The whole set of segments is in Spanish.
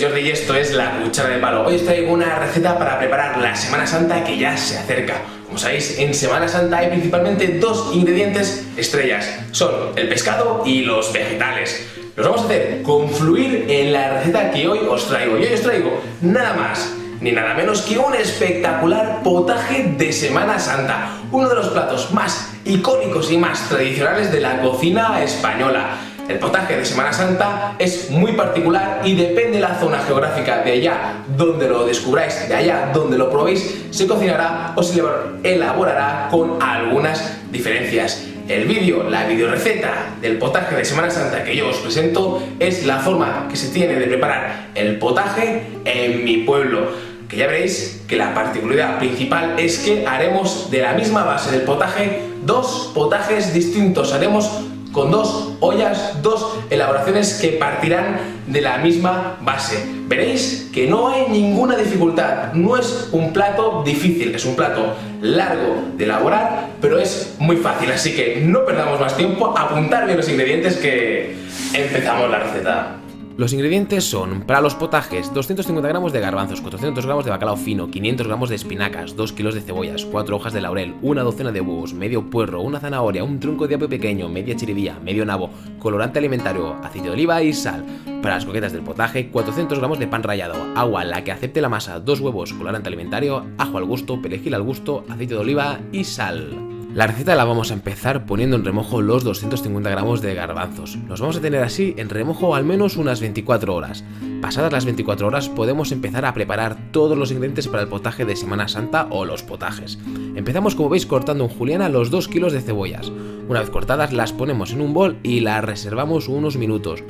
Jordi y esto es La Cuchara de Palo. Hoy os traigo una receta para preparar la Semana Santa que ya se acerca. Como sabéis, en Semana Santa hay principalmente dos ingredientes estrellas. Son el pescado y los vegetales. Los vamos a hacer confluir en la receta que hoy os traigo. Y hoy os traigo nada más ni nada menos que un espectacular potaje de Semana Santa. Uno de los platos más icónicos y más tradicionales de la cocina española. El potaje de Semana Santa es muy particular y depende de la zona geográfica, de allá donde lo descubráis, de allá donde lo probéis, se cocinará o se elaborará con algunas diferencias. El vídeo, la videoreceta del potaje de Semana Santa que yo os presento es la forma que se tiene de preparar el potaje en mi pueblo. Que ya veréis que la particularidad principal es que haremos de la misma base del potaje dos potajes distintos. Haremos con dos ollas, dos elaboraciones que partirán de la misma base. Veréis que no hay ninguna dificultad, no es un plato difícil, es un plato largo de elaborar, pero es muy fácil, así que no perdamos más tiempo, apuntar bien los ingredientes que empezamos la receta. Los ingredientes son, para los potajes, 250 gramos de garbanzos, 400 gramos de bacalao fino, 500 gramos de espinacas, 2 kilos de cebollas, 4 hojas de laurel, una docena de huevos, medio puerro, una zanahoria, un tronco de apio pequeño, media chiribía, medio nabo, colorante alimentario, aceite de oliva y sal. Para las croquetas del potaje, 400 gramos de pan rallado, agua, la que acepte la masa, 2 huevos, colorante alimentario, ajo al gusto, perejil al gusto, aceite de oliva y sal. La receta la vamos a empezar poniendo en remojo los 250 gramos de garbanzos. Los vamos a tener así en remojo al menos unas 24 horas. Pasadas las 24 horas podemos empezar a preparar todos los ingredientes para el potaje de Semana Santa o los potajes. Empezamos, como veis, cortando en juliana los 2 kilos de cebollas. Una vez cortadas las ponemos en un bol y las reservamos unos minutos.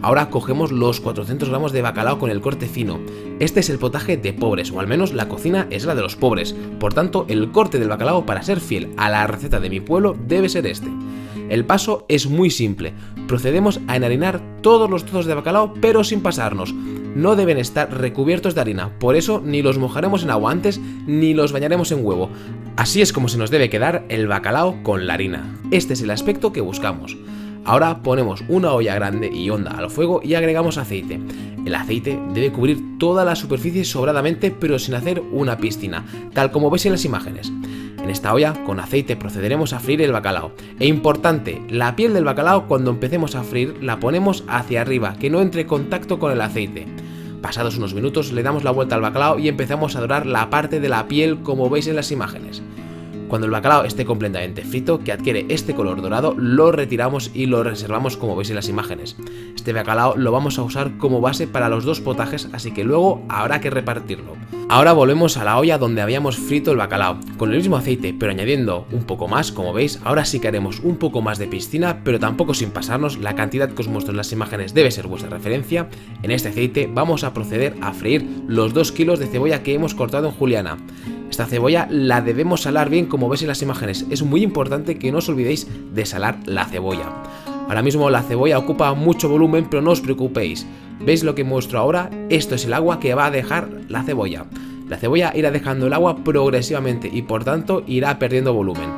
Ahora cogemos los 400 gramos de bacalao con el corte fino. Este es el potaje de pobres, o al menos la cocina es la de los pobres. Por tanto, el corte del bacalao, para ser fiel a la receta de mi pueblo, debe ser este. El paso es muy simple. Procedemos a enharinar todos los trozos de bacalao, pero sin pasarnos. No deben estar recubiertos de harina, por eso ni los mojaremos en agua antes ni los bañaremos en huevo. Así es como se nos debe quedar el bacalao con la harina. Este es el aspecto que buscamos. Ahora ponemos una olla grande y honda al fuego y agregamos aceite. El aceite debe cubrir toda la superficie sobradamente, pero sin hacer una piscina, tal como veis en las imágenes. En esta olla con aceite procederemos a freír el bacalao. E importante, la piel del bacalao cuando empecemos a freír la ponemos hacia arriba, que no entre en contacto con el aceite. Pasados unos minutos le damos la vuelta al bacalao y empezamos a dorar la parte de la piel como veis en las imágenes. Cuando el bacalao esté completamente frito, que adquiere este color dorado, lo retiramos y lo reservamos como veis en las imágenes. Este bacalao lo vamos a usar como base para los dos potajes, así que luego habrá que repartirlo. Ahora volvemos a la olla donde habíamos frito el bacalao, con el mismo aceite, pero añadiendo un poco más, como veis. Ahora sí que haremos un poco más de piscina, pero tampoco sin pasarnos. La cantidad que os muestro en las imágenes debe ser vuestra referencia. En este aceite vamos a proceder a freír los 2 kilos de cebolla que hemos cortado en juliana. Esta cebolla la debemos salar bien, como veis en las imágenes. Es muy importante que no os olvidéis de salar la cebolla. Ahora mismo la cebolla ocupa mucho volumen, pero no os preocupéis. ¿Veis lo que muestro ahora? Esto es el agua que va a dejar la cebolla. La cebolla irá dejando el agua progresivamente y por tanto irá perdiendo volumen.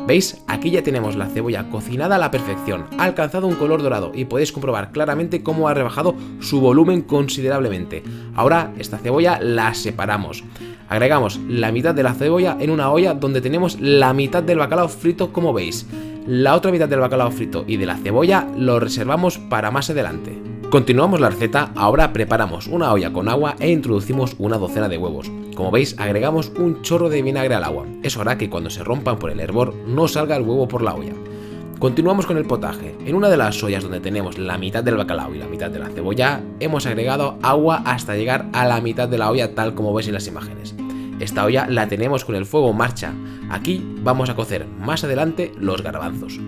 ¿Veis? Aquí ya tenemos la cebolla cocinada a la perfección, ha alcanzado un color dorado y podéis comprobar claramente cómo ha rebajado su volumen considerablemente. Ahora esta cebolla la separamos. Agregamos la mitad de la cebolla en una olla donde tenemos la mitad del bacalao frito, como veis. La otra mitad del bacalao frito y de la cebolla lo reservamos para más adelante. Continuamos la receta. Ahora preparamos una olla con agua e introducimos una docena de huevos. Como veis, agregamos un chorro de vinagre al agua. Eso hará que cuando se rompan por el hervor no salga el huevo por la olla. Continuamos con el potaje. En una de las ollas donde tenemos la mitad del bacalao y la mitad de la cebolla, hemos agregado agua hasta llegar a la mitad de la olla, tal como veis en las imágenes. Esta olla la tenemos con el fuego en marcha. Aquí vamos a cocer más adelante los garbanzos.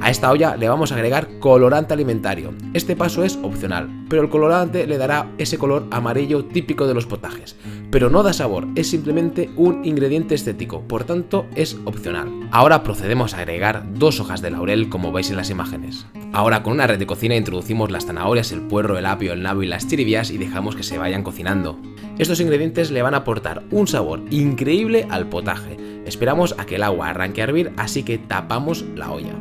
A esta olla le vamos a agregar colorante alimentario. Este paso es opcional, pero el colorante le dará ese color amarillo típico de los potajes. Pero no da sabor, es simplemente un ingrediente estético, por tanto es opcional. Ahora procedemos a agregar 2 hojas de laurel, como veis en las imágenes. Ahora con una red de cocina introducimos las zanahorias, el puerro, el apio, el nabo y las chiribias y dejamos que se vayan cocinando. Estos ingredientes le van a aportar un sabor increíble al potaje. Esperamos a que el agua arranque a hervir, así que tapamos la olla.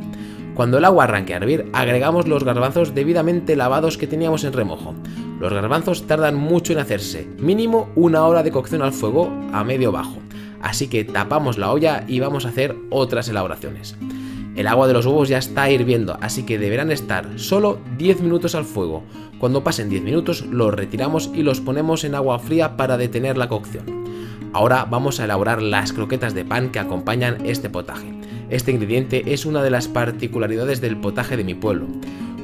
Cuando el agua arranque a hervir, agregamos los garbanzos debidamente lavados que teníamos en remojo. Los garbanzos tardan mucho en hacerse, mínimo 1 hora de cocción al fuego a medio bajo, así que tapamos la olla y vamos a hacer otras elaboraciones. El agua de los huevos ya está hirviendo, así que deberán estar solo 10 minutos al fuego. Cuando pasen 10 minutos los retiramos y los ponemos en agua fría para detener la cocción. Ahora vamos a elaborar las croquetas de pan que acompañan este potaje. Este ingrediente es una de las particularidades del potaje de mi pueblo.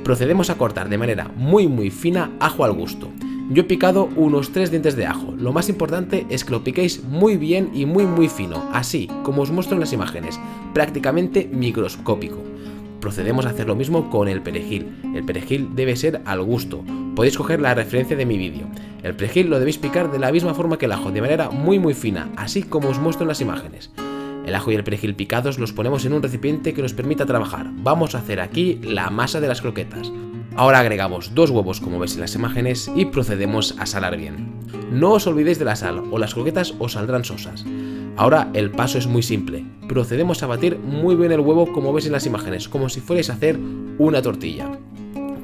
Procedemos a cortar de manera muy fina ajo al gusto. Yo he picado unos 3 dientes de ajo. Lo más importante es que lo piquéis muy bien y muy fino, así como os muestro en las imágenes, prácticamente microscópico. Procedemos a hacer lo mismo con el perejil. El perejil debe ser al gusto. Podéis coger la referencia de mi vídeo. El perejil lo debéis picar de la misma forma que el ajo, de manera muy fina, así como os muestro en las imágenes. El ajo y el perejil picados los ponemos en un recipiente que nos permita trabajar. Vamos a hacer aquí la masa de las croquetas. Ahora agregamos 2 huevos como veis en las imágenes y procedemos a salar bien. No os olvidéis de la sal o las croquetas os saldrán sosas. Ahora el paso es muy simple. Procedemos a batir muy bien el huevo como veis en las imágenes, como si fuerais a hacer una tortilla.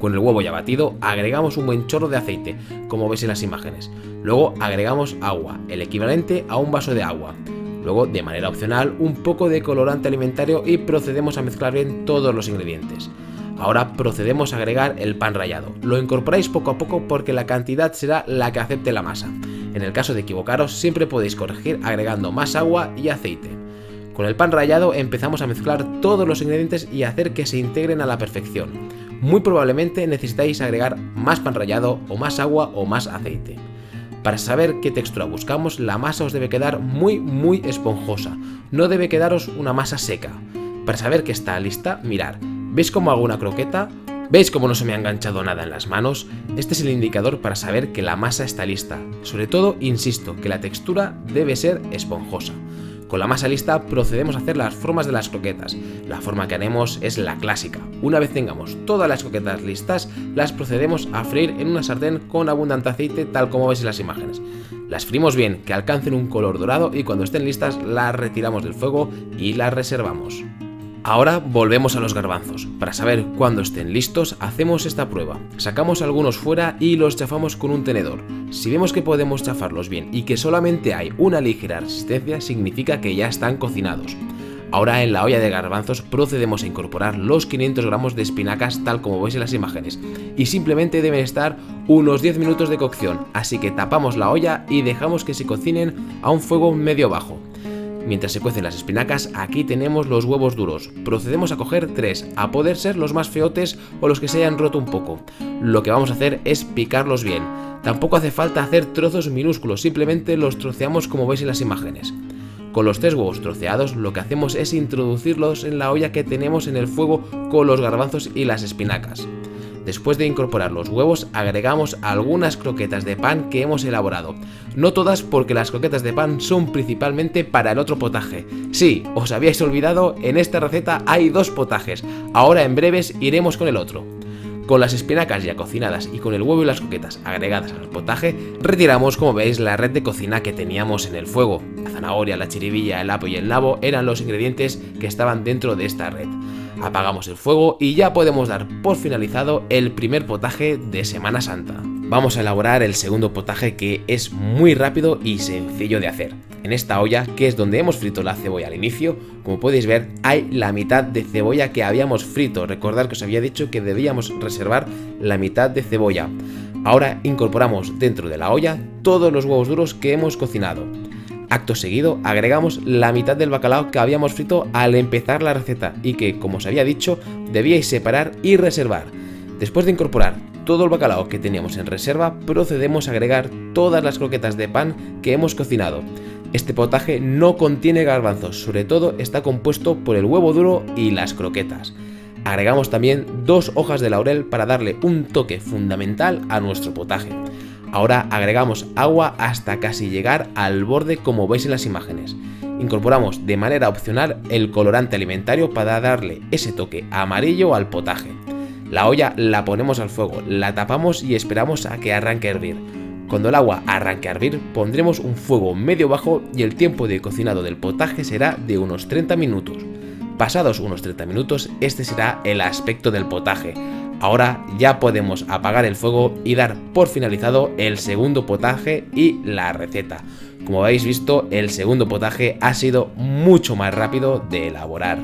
Con el huevo ya batido agregamos un buen chorro de aceite, como veis en las imágenes. Luego agregamos agua, el equivalente a un vaso de agua. Luego, de manera opcional, un poco de colorante alimentario y procedemos a mezclar bien todos los ingredientes. Ahora procedemos a agregar el pan rallado. Lo incorporáis poco a poco porque la cantidad será la que acepte la masa. En el caso de equivocaros, siempre podéis corregir agregando más agua y aceite. Con el pan rallado empezamos a mezclar todos los ingredientes y hacer que se integren a la perfección. Muy probablemente necesitáis agregar más pan rallado o más agua o más aceite. Para saber qué textura buscamos, la masa os debe quedar muy esponjosa. No debe quedaros una masa seca. Para saber que está lista, mirad. ¿Veis cómo hago una croqueta? ¿Veis cómo no se me ha enganchado nada en las manos? Este es el indicador para saber que la masa está lista. Sobre todo, insisto, que la textura debe ser esponjosa. Con la masa lista procedemos a hacer las formas de las croquetas. La forma que haremos es la clásica. Una vez tengamos todas las croquetas listas, las procedemos a freír en una sartén con abundante aceite, tal como veis en las imágenes. Las freímos bien, que alcancen un color dorado y cuando estén listas las retiramos del fuego y las reservamos. Ahora volvemos a los garbanzos. Para saber cuándo estén listos, hacemos esta prueba. Sacamos algunos fuera y los chafamos con un tenedor. Si vemos que podemos chafarlos bien y que solamente hay una ligera resistencia, significa que ya están cocinados. Ahora en la olla de garbanzos procedemos a incorporar los 500 gramos de espinacas tal como veis en las imágenes y simplemente deben estar unos 10 minutos de cocción, así que tapamos la olla y dejamos que se cocinen a un fuego medio bajo. Mientras se cuecen las espinacas, aquí tenemos los huevos duros. Procedemos a coger 3, a poder ser los más feotes o los que se hayan roto un poco. Lo que vamos a hacer es picarlos bien. Tampoco hace falta hacer trozos minúsculos, simplemente los troceamos como veis en las imágenes. Con los 3 huevos troceados, lo que hacemos es introducirlos en la olla que tenemos en el fuego con los garbanzos y las espinacas. Después de incorporar los huevos, agregamos algunas croquetas de pan que hemos elaborado. No todas porque las croquetas de pan son principalmente para el otro potaje. Sí, os habíais olvidado, en esta receta hay 2 potajes. Ahora en breves iremos con el otro. Con las espinacas ya cocinadas y con el huevo y las croquetas agregadas al potaje, retiramos como veis la red de cocina que teníamos en el fuego. La zanahoria, la chiribilla, el apio y el nabo eran los ingredientes que estaban dentro de esta red. Apagamos el fuego y ya podemos dar por finalizado el primer potaje de Semana Santa. Vamos a elaborar el segundo potaje, que es muy rápido y sencillo de hacer. En esta olla, que es donde hemos frito la cebolla al inicio, como podéis ver, hay la mitad de cebolla que habíamos frito. Recordad que os había dicho que debíamos reservar la mitad de cebolla. Ahora incorporamos dentro de la olla todos los huevos duros que hemos cocinado. Acto seguido agregamos la mitad del bacalao que habíamos frito al empezar la receta y que, como os había dicho, debíais separar y reservar. Después de incorporar todo el bacalao que teníamos en reserva, procedemos a agregar todas las croquetas de pan que hemos cocinado. Este potaje no contiene garbanzos, sobre todo está compuesto por el huevo duro y las croquetas. Agregamos también 2 hojas de laurel para darle un toque fundamental a nuestro potaje. Ahora agregamos agua hasta casi llegar al borde como veis en las imágenes. Incorporamos de manera opcional el colorante alimentario para darle ese toque amarillo al potaje. La olla la ponemos al fuego, la tapamos y esperamos a que arranque a hervir. Cuando el agua arranque a hervir, pondremos un fuego medio bajo y el tiempo de cocinado del potaje será de unos 30 minutos. Pasados unos 30 minutos, este será el aspecto del potaje. Ahora ya podemos apagar el fuego y dar por finalizado el segundo potaje y la receta. Como habéis visto, el segundo potaje ha sido mucho más rápido de elaborar.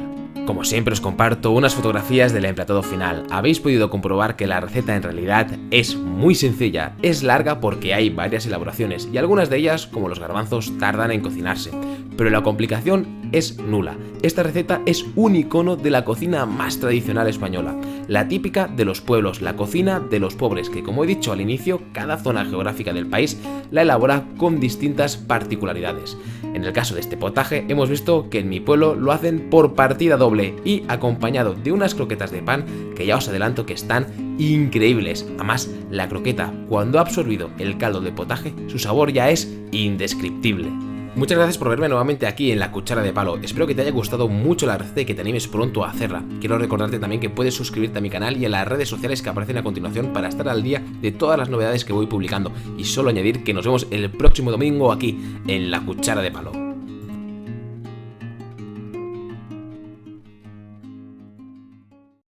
Como siempre os comparto unas fotografías del emplatado final. Habéis podido comprobar que la receta en realidad es muy sencilla. Es larga porque hay varias elaboraciones y algunas de ellas, como los garbanzos, tardan en cocinarse. Pero la complicación es nula. Esta receta es un icono de la cocina más tradicional española. La típica de los pueblos, la cocina de los pobres, que como he dicho al inicio, cada zona geográfica del país la elabora con distintas particularidades. En el caso de este potaje hemos visto que en mi pueblo lo hacen por partida doble y acompañado de unas croquetas de pan que ya os adelanto que están increíbles. Además, la croqueta, cuando ha absorbido el caldo de potaje, su sabor ya es indescriptible. Muchas gracias por verme nuevamente aquí en La Cuchara de Palo. Espero que te haya gustado mucho la receta y que te animes pronto a hacerla. Quiero recordarte también que puedes suscribirte a mi canal y a las redes sociales que aparecen a continuación para estar al día de todas las novedades que voy publicando. Y solo añadir que nos vemos el próximo domingo aquí en La Cuchara de Palo.